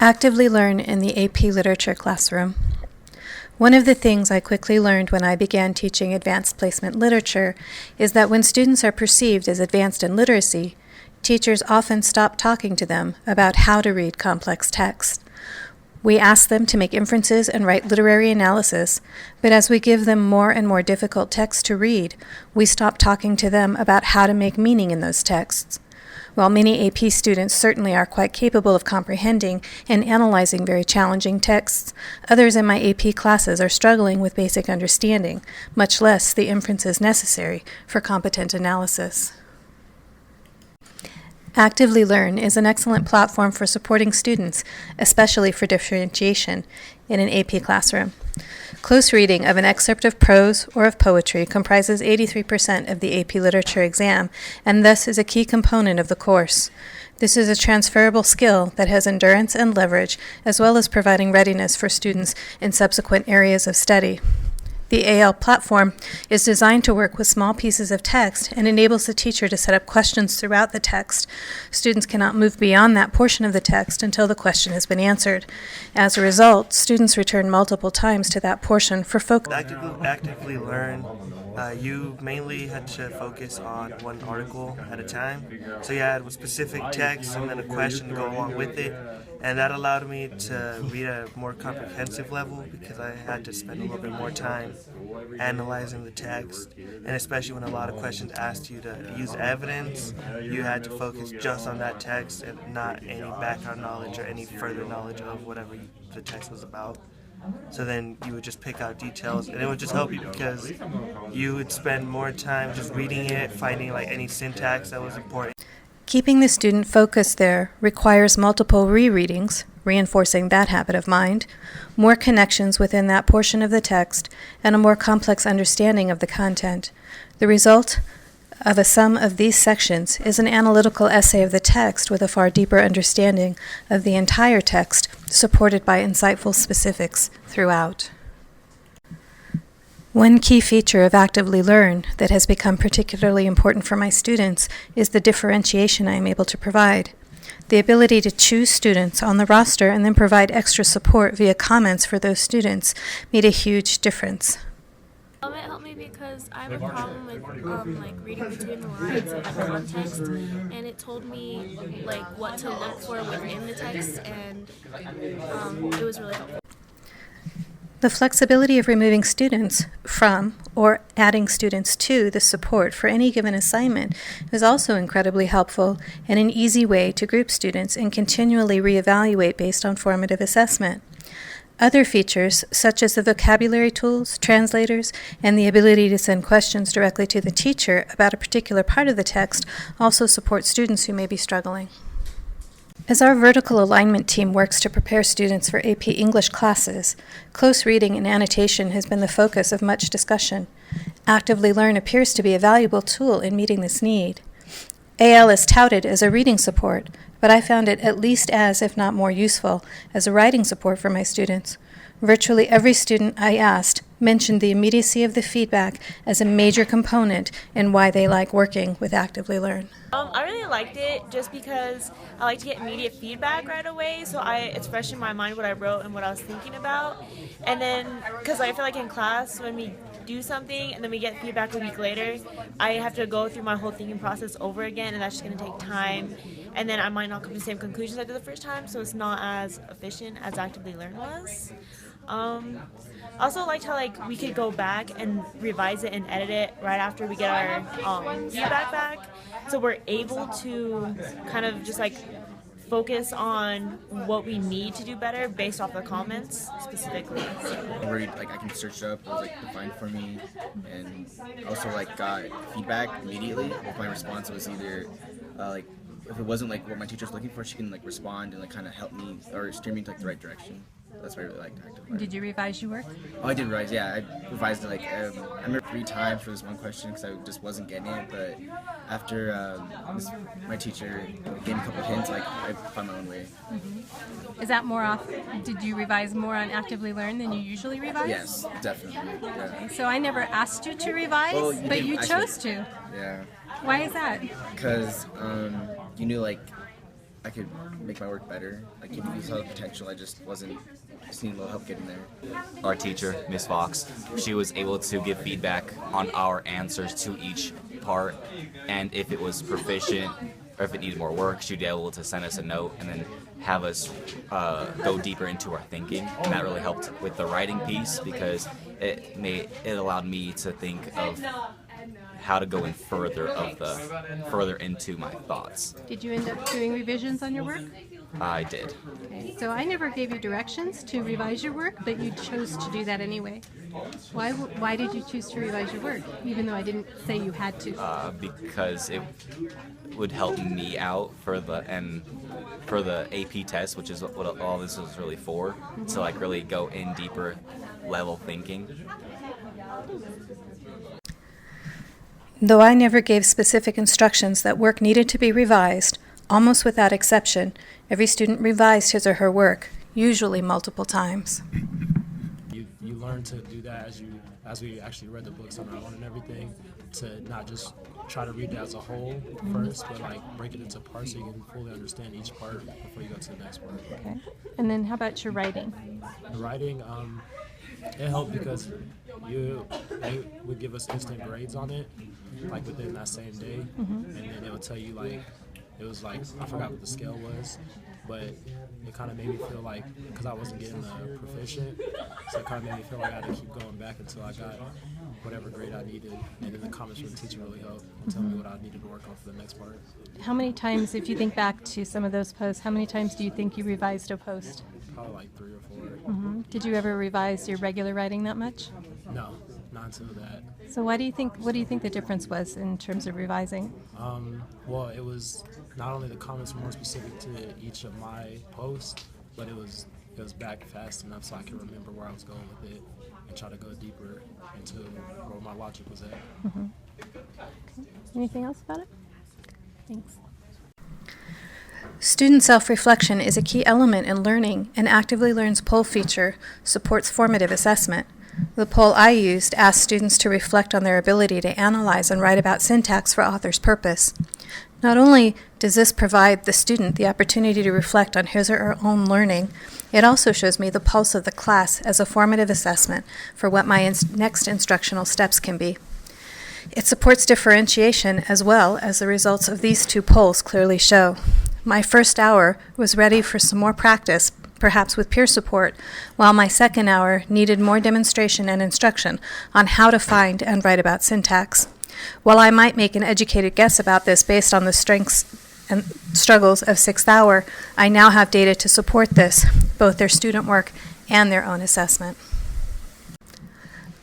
Actively learn in the AP Literature classroom. One of the things I quickly learned when I began teaching advanced placement literature is that when students are perceived as advanced in literacy, teachers often stop talking to them about how to read complex text. We ask them to make inferences and write literary analysis, but as we give them more and more difficult texts to read, we stop talking to them about how to make meaning in those texts. While many AP students certainly are quite capable of comprehending and analyzing very challenging texts, others in my AP classes are struggling with basic understanding, much less the inferences necessary for competent analysis. Actively Learn is an excellent platform for supporting students, especially for differentiation, in an AP classroom. Close reading of an excerpt of prose or of poetry comprises 83% of the AP Literature exam, and thus is a key component of the course. This is a transferable skill that has endurance and leverage, as well as providing readiness for students in subsequent areas of study. The AL platform is designed to work with small pieces of text and enables the teacher to set up questions throughout the text. Students cannot move beyond that portion of the text until the question has been answered. As a result, students return multiple times to that portion for focus. Actively Learn, you mainly had to focus on one article at a time. So you had specific text and then a question to go along with it. And that allowed me to read at a more comprehensive level because I had to spend a little bit more time analyzing the text. And especially when a lot of questions asked you to use evidence, you had to focus just on that text and not any background knowledge or any further knowledge of whatever the text was about. So then you would just pick out details, and it would just help you because you would spend more time just reading it, finding like any syntax that was important. Keeping the student focused there requires multiple rereadings, reinforcing that habit of mind, more connections within that portion of the text, and a more complex understanding of the content. The result of a sum of these sections is an analytical essay of the text with a far deeper understanding of the entire text, supported by insightful specifics throughout. One key feature of Actively Learn that has become particularly important for my students is the differentiation I am able to provide. The ability to choose students on the roster and then provide extra support via comments for those students made a huge difference. It helped me because I have a problem with reading between the lines of the context, and it told me what to look for within the text, and it was really helpful. The flexibility of removing students from or adding students to the support for any given assignment is also incredibly helpful and an easy way to group students and continually reevaluate based on formative assessment. Other features, such as the vocabulary tools, translators, and the ability to send questions directly to the teacher about a particular part of the text, also support students who may be struggling. As our vertical alignment team works to prepare students for AP English classes, close reading and annotation has been the focus of much discussion. Actively Learn appears to be a valuable tool in meeting this need. AL is touted as a reading support, but I found it at least as, if not more useful, as a writing support for my students. Virtually every student I asked mentioned the immediacy of the feedback as a major component in why they like working with Actively Learn. I really liked it just because I like to get immediate feedback right away, so it's fresh in my mind what I wrote and what I was thinking about. And then, because I feel like in class, when we do something and then we get feedback a week later, I have to go through my whole thinking process over again, and that's just going to take time. And then I might not come to the same conclusions I did the first time, so it's not as efficient as Actively Learn was. I also liked how we could go back and revise it and edit it right after we get our feedback back, so we're able to kind of just focus on what we need to do better based off the comments specifically. I can search up, it was defined for me, and also got feedback immediately. If my response was either if it wasn't what my teacher was looking for, she can respond and kind of help me or steer me into the right direction. That's why I really liked Actively Learn. Did you revise your work? Oh, I did revise, yeah. I revised it I remember 3 times for this one question because I just wasn't getting it, but after my teacher gave me a couple hints, I found my own way. Is that more off? Did you revise more on Actively Learn than you usually revise? Yes, definitely. Yeah. Okay, so I never asked you to revise, but you chose to. Yeah. Why is that? Because you knew I could make my work better. Like give me some potential. I just wasn't seeing a little help getting there. Our teacher, Miss Fox, she was able to give feedback on our answers to each part, and if it was proficient or if it needed more work, she'd be able to send us a note and then have us go deeper into our thinking. And that really helped with the writing piece because it allowed me to think of how to go in further into my thoughts. Did you end up doing revisions on your work? I did. Okay. So I never gave you directions to revise your work, but you chose to do that anyway. Why did you choose to revise your work, even though I didn't say you had to? Because it would help me out for the AP test, which is what all this was really for, to like really go in deeper level thinking. Though I never gave specific instructions that work needed to be revised, almost without exception, every student revised his or her work, usually multiple times. You learn to do that as we actually read the books on our own and everything, to not just try to read it as a whole first, but like break it into parts so you can fully understand each part before you go to the next part. Okay. And then how about your writing? The writing, it helped because they would give us instant grades on it, like within that same day, and then it would tell you like, it was like, I forgot what the scale was, but it kind of made me feel like, because I wasn't getting the proficient, so it kind of made me feel like I had to keep going back until I got whatever grade I needed, and then the comments from the teacher really helped and tell me what I needed to work on for the next part. How many times, if you think back to some of those posts, how many times do you think you revised a post? Probably like 3 or 4. Did you ever revise your regular writing that much? No, not until that. So what do you think the difference was in terms of revising? Well, it was not only the comments were more specific to each of my posts, but it was back fast enough so I could remember where I was going with it and try to go deeper into where my logic was at. Okay. Anything else about it? Thanks. Student self-reflection is a key element in learning, and Actively Learn's poll feature supports formative assessment. The poll I used asked students to reflect on their ability to analyze and write about syntax for author's purpose. Not only does this provide the student the opportunity to reflect on his or her own learning, it also shows me the pulse of the class as a formative assessment for what my next instructional steps can be. It supports differentiation as well as the results of these two polls clearly show. My first hour was ready for some more practice, perhaps with peer support, while my second hour needed more demonstration and instruction on how to find and write about syntax. While I might make an educated guess about this based on the strengths and struggles of sixth hour, I now have data to support this, both their student work and their own assessment.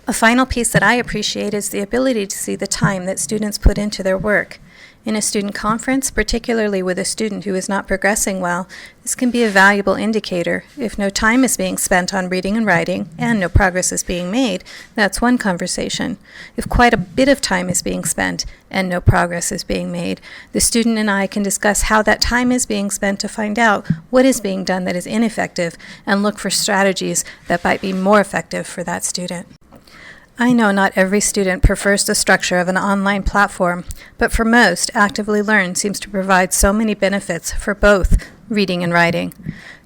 A final piece that I appreciate is the ability to see the time that students put into their work. In a student conference, particularly with a student who is not progressing well, this can be a valuable indicator. If no time is being spent on reading and writing, and no progress is being made, that's one conversation. If quite a bit of time is being spent, and no progress is being made, the student and I can discuss how that time is being spent to find out what is being done that is ineffective, and look for strategies that might be more effective for that student. I know not every student prefers the structure of an online platform, but for most, Actively Learn seems to provide so many benefits for both reading and writing.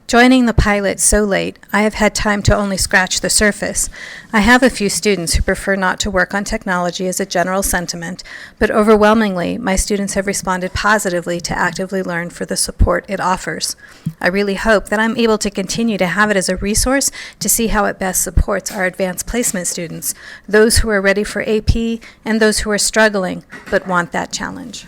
Joining the pilot so late, I have had time to only scratch the surface. I have a few students who prefer not to work on technology as a general sentiment, but overwhelmingly, my students have responded positively to Actively Learn for the support it offers. I really hope that I'm able to continue to have it as a resource to see how it best supports our advanced placement students, those who are ready for AP and those who are struggling but want that challenge.